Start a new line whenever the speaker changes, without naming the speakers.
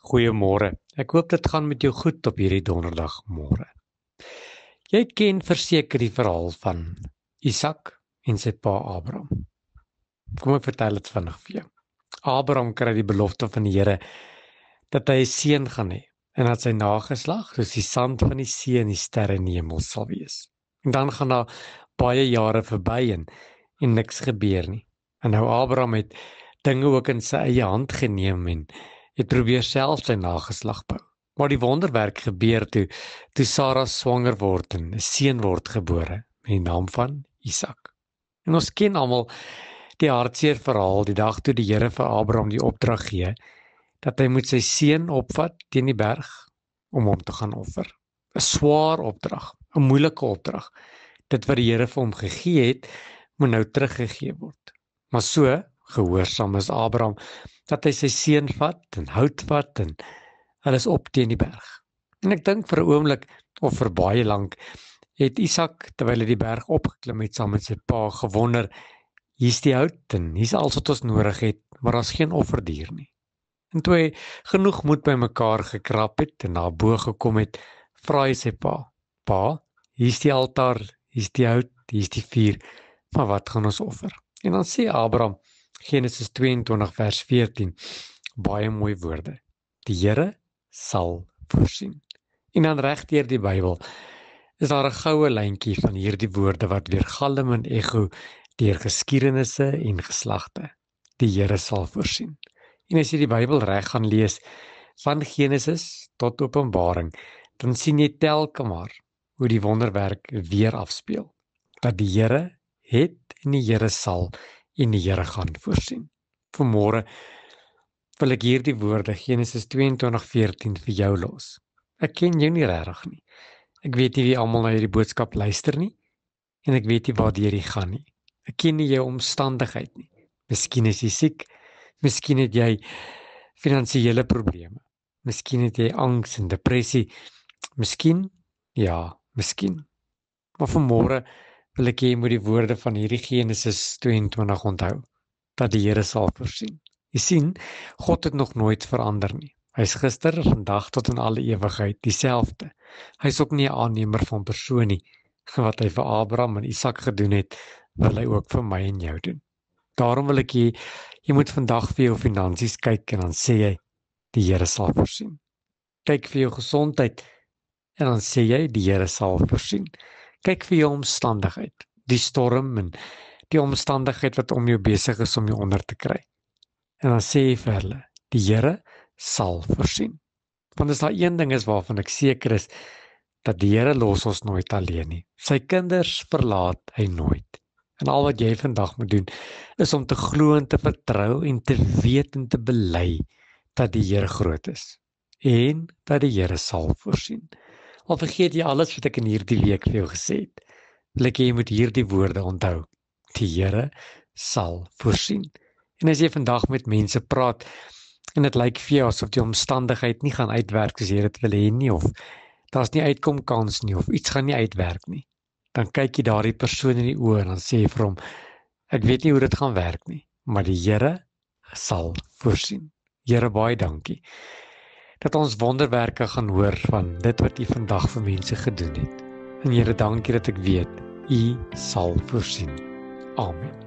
Goeiemôre. Ek hoop dit gaan met jou goed op hierdie donderdagmôre. Jy ken verseker die verhaal van Isak en sy pa Abraham. Kom ek vertel dit vinnig vir jou. Abraham kry die belofte van die Here dat hy 'n seun gaan hê en dat sy nageslag soos die sand van die see en die sterre in die hemel sal wees. En dan gaan daar baie jare verby en niks gebeur nie. En nou Abraham het dinge ook in sy eie hand geneem en het probeer self sy nageslag bou. Maar die wonderwerk gebeur toe Sara swanger word en 'n seun word gebore met die naam van Isak. En ons ken almal die hartseer verhaal die dag toe die Here vir Abraham die opdrag gee dat hy moet sy seun opvat teen die berg om hom te gaan offer. 'n Swaar opdrag, 'n moeilike opdrag. Dit wat die Here vir hom gegee het, moet nou teruggegee word. Maar so gehoorsaam is Abraham dat hy sy seun vat en hout vat en hulle is op teen die berg. En ek dink vir 'n oomblik of vir baie lank het Isak terwyl hy die berg opgeklim het saam met sy pa gewonder, hier's die hout en hier's alles wat ons nodig het, maar daar's geen offerdier nie. En toe hy genoeg moed bymekaar gekrap het en na bo gekom het, vra hy sy pa, "Pa, hier's die altaar, hier's die hout, hier's die vuur, maar wat gaan ons offer?" En dan sê Abraham, Genesis 22 vers 14, baie mooi woorde. Die Here sal voorsien. En dan reg deur die Bybel is daar 'n goue lyntjie van hierdie woorde wat weergalm en ego deur geskiedenisse en geslagte. Die Here sal voorsien. En as jy die Bybel reg gaan lees van Genesis tot Openbaring, dan sien jy telke maar hoe die wonderwerk weer afspeel. Dat die Here het en die Here sal en die Here gaan voorsien. Vanmôre wil ek hierdie woorde Genesis 22:14 vir jou los. Ek ken jou nie regtig nie. Ek weet nie wie almal na hierdie boodskap luister nie en ek weet nie waartoe jy gaan nie. Ek ken nie jou omstandigheid nie. Miskien is jy siek, miskien het jy finansiële probleme. Miskien het jy angs en depressie. Miskien, miskien. Maar vanmôre wil ek hê jy moet die woorde van hierdie Genesis 22 onthou, dat die Here sal voorsien. Jy sien, God het nog nooit verander nie. Hy is gister, vandag tot in alle ewigheid dieselfde. Hy is ook nie 'n aannemer van persoon nie. Wat hy vir Abraham en Isak gedoen het, wil hy ook vir my en jou doen. Daarom wil ek hê jy moet vandag vir jou finansies kyk en dan sê jy, die Here sal voorsien. Kyk vir jou gesondheid en dan sê jy, die Here sal voorsien. Kyk vir jou omstandigheid, die storm en die omstandigheid wat om jou besig is om jou onder te kry. En dan sê jy vir hulle, die Here sal voorsien. Want as daar een ding is waarvan ek seker is, dat die Here los ons nooit alleen nie. Sy kinders verlaat hy nooit. En al wat jy vandag moet doen, is om te glo en te vertrou en te weet en te bely dat die Here groot is. En dat die Here sal voorsien. Al vergeet jy alles wat ek in hierdie week vir jou gesê het, wil ek hê jy moet hierdie woorde onthou. Die Here sal voorsien. En as jy vandag met mense praat, en dit lyk vir jou asof die omstandigheid nie gaan uitwerk soos jy dit wil hê nie, of daar's nie uitkomkans nie, of iets gaan nie uitwerk nie, dan kyk jy daardie persoon in die oë en dan sê jy vir hom, ek weet nie hoe dit gaan werk nie, maar die Here sal voorsien. Here, baie dankie dat ons wonderwerke gaan hoor van dit wat U vandag vir mense gedoen het. En Here, dankie dat ek weet U sal voorsien. Amen.